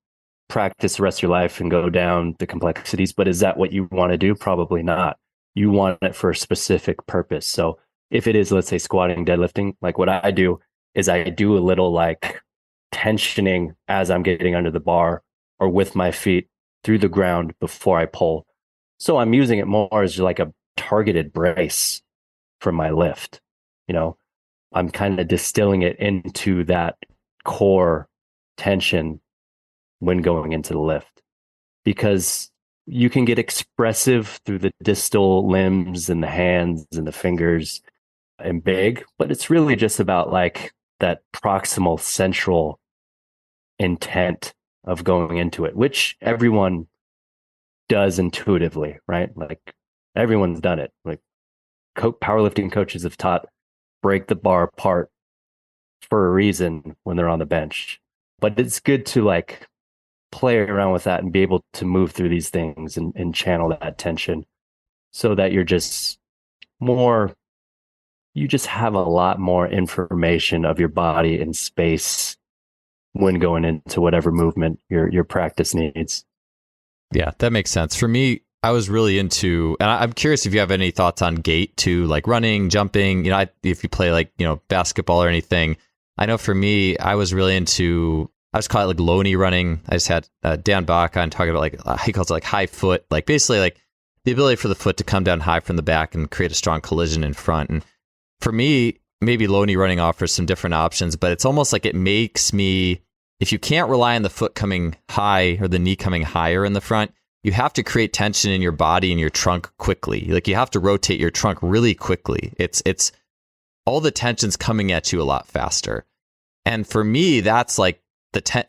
practice the rest of your life and go down the complexities, but is that what you want to do? Probably not. You want it for a specific purpose. So if it is, let's say, squatting, deadlifting, like what I do is I do a little like tensioning as I'm getting under the bar or with my feet through the ground before I pull. So I'm using it more as like a targeted brace for my lift. You know, I'm kind of distilling it into that core tension when going into the lift, because you can get expressive through the distal limbs and the hands and the fingers and big, but it's really just about like that proximal central intent of going into it, which everyone does intuitively, right? Like everyone's done it. Like powerlifting coaches have taught break the bar apart for a reason when they're on the bench. But it's good to like play around with that and be able to move through these things and channel that tension so that you're just more, you just have a lot more information of your body in space when going into whatever movement your practice needs. Yeah, that makes sense. For me, I was really into, and I'm curious if you have any thoughts on gait too, like running, jumping, you know, if you play like, you know, basketball or anything. I know for me, I was really into, I just call it like loney running. I just had Dan Bach on talking about like, he calls it like high foot, like basically like the ability for the foot to come down high from the back and create a strong collision in front. And for me, maybe loney running offers some different options, but it's almost like it makes me, if you can't rely on the foot coming high or the knee coming higher in the front, you have to create tension in your body and your trunk quickly. Like you have to rotate your trunk really quickly. It's all the tension's coming at you a lot faster. And for me, that's like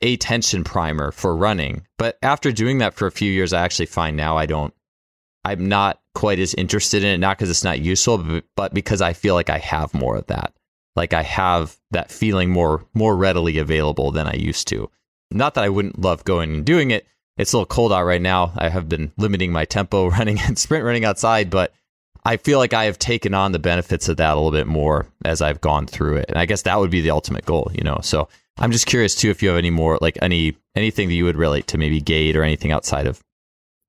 a tension primer for running. But after doing that for a few years, I actually find now I'm not quite as interested in it, not because it's not useful, but because I feel like I have more of that. Like I have that feeling more readily available than I used to. Not that I wouldn't love going and doing it. It's a little cold out right now. I have been limiting my tempo running and sprint running outside, but I feel like I have taken on the benefits of that a little bit more as I've gone through it. And I guess that would be the ultimate goal, you know? So I'm just curious too, if you have any more, like anything that you would relate to maybe gait or anything outside of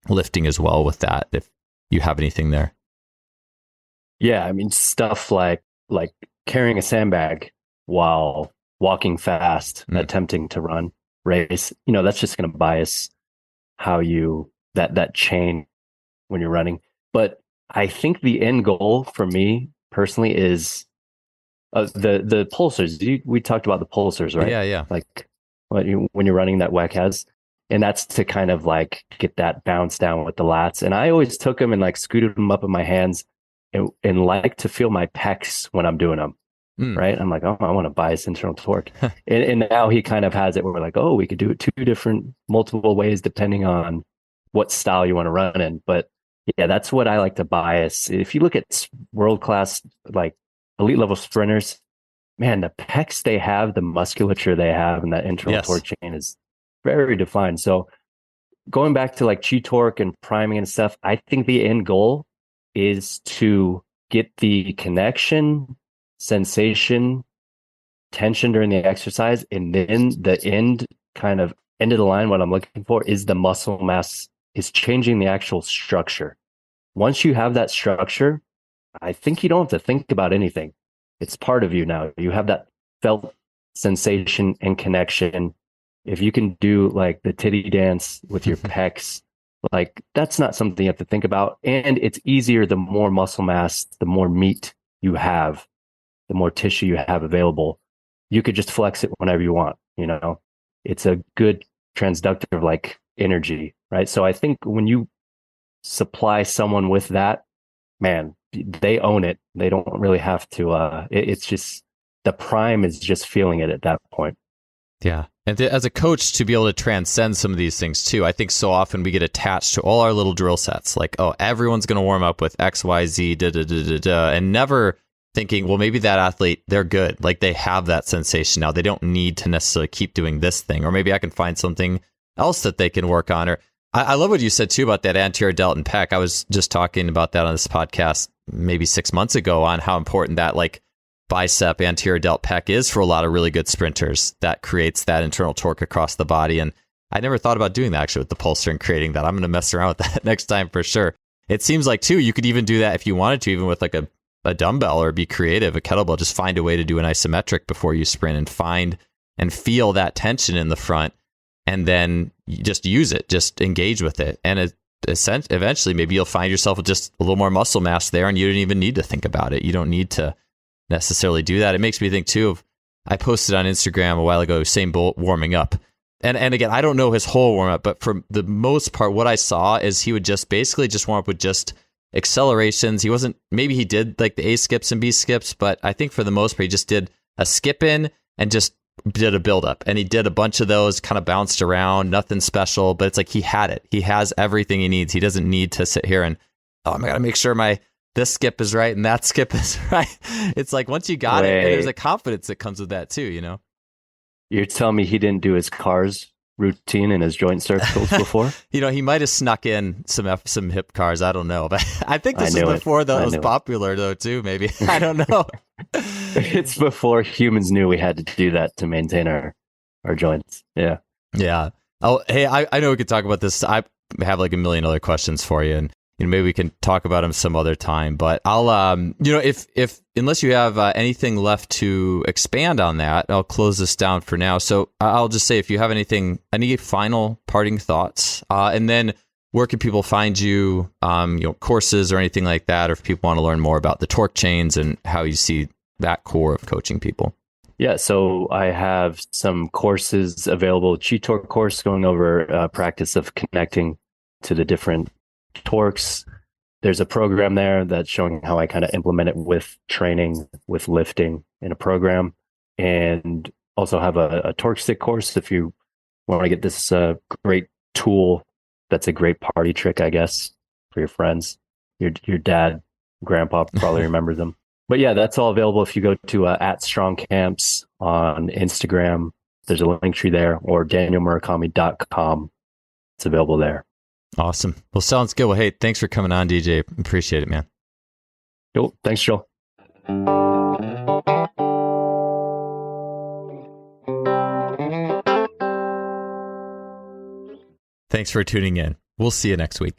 lifting as well with that, if you have anything there. Yeah. I mean, stuff like carrying a sandbag while walking fast, attempting to run, race, you know, that's just going to bias how you, that chain when you're running. But I think the end goal for me personally is the pulsars. We talked about the pulsars, right? Yeah. Like when you're running that WEC has, and that's to kind of like get that bounce down with the lats. And I always took them and like scooted them up in my hands and like to feel my pecs when I'm doing them. Right. I'm like, oh, I want to bias internal torque. and now he kind of has it where we're like, oh, we could do it two different multiple ways depending on what style you want to run in. But yeah, that's what I like to bias. If you look at world-class, like elite level sprinters, man, the pecs they have, the musculature they have, and that internal torque chain is very defined. So going back to like chi torque and priming and stuff, I think the end goal is to get the connection, sensation, tension during the exercise, and then the end of the line, what I'm looking for is the muscle mass is changing the actual structure. Once you have that structure, I think you don't have to think about anything. It's part of you now. You have that felt sensation and connection. If you can do like the titty dance with your pecs, like that's not something you have to think about. And it's easier the more muscle mass, the more meat you have, the more tissue you have available. You could just flex it whenever you want, you know? It's a good transductive like energy, right? So I think when you supply someone with that, man, they own it. They don't really have to it's just the prime is just feeling it at that point. Yeah. And as a coach, to be able to transcend some of these things too, I think so often we get attached to all our little drill sets. Like, oh, everyone's going to warm up with X, Y, Z, da, da, da, da, da, and never thinking, well, maybe that athlete, they're good. Like they have that sensation now. They don't need to necessarily keep doing this thing, or maybe I can find something else that they can work on. Or I love what you said too about that anterior delt and pec. I was just talking about that on this podcast maybe 6 months ago on how important that like bicep anterior delt pec is for a lot of really good sprinters. That creates that internal torque across the body. And I never thought about doing that actually with the pulsar and creating that. I'm going to mess around with that next time for sure. It seems like too, you could even do that if you wanted to, even with like a dumbbell, or be creative, a kettlebell. Just find a way to do an isometric before you sprint and find and feel that tension in the front, and then you just use it, just engage with it. And eventually maybe you'll find yourself with just a little more muscle mass there, and you don't even need to think about it. You don't need to necessarily do that. It makes me think too of, I posted on Instagram a while ago, Usain Bolt warming up. And again, I don't know his whole warm up, but for the most part, what I saw is he would just basically just warm up with just accelerations. He wasn't, maybe he did like the A skips and B skips, but I think for the most part, he just did a skip in and just did a build up. And he did a bunch of those, kind of bounced around, nothing special, but it's like he had it. He has everything he needs. He doesn't need to sit here and, oh, I gotta make sure this skip is right and that skip is right. It's like once you got it, and there's a confidence that comes with that too, you know? You're telling me he didn't do his cars routine in his joint circles before? You know, he might have snuck in some hip cars. I don't know, but I think this is before that was popular though too. Maybe I don't know. It's before humans knew we had to do that to maintain our joints. Yeah. Yeah. Oh, hey, I know we could talk about this. I have like a million other questions for you, and maybe we can talk about them some other time. But I'll if unless you have anything left to expand on that, I'll close this down for now. So I'll just say, if you have any final parting thoughts, and then where can people find you, courses or anything like that, or if people want to learn more about the torque chains and how you see that core of coaching people. Yeah, so I have some courses available. Chi Torque course going over practice of connecting to the different torques. There's a program there that's showing how I kind of implement it with training, with lifting in a program, and also have a torque stick course if you want to get this great tool. That's a great party trick, I guess, for your friends. Your dad, grandpa probably remember them. But yeah, that's all available if you go to at Strong Camps on Instagram. There's a link tree there, or danielmurakami.com. It's available there. Awesome. Well, sounds good. Well, hey, thanks for coming on, DJ. Appreciate it, man. Cool. Thanks, Joel. Thanks for tuning in. We'll see you next week.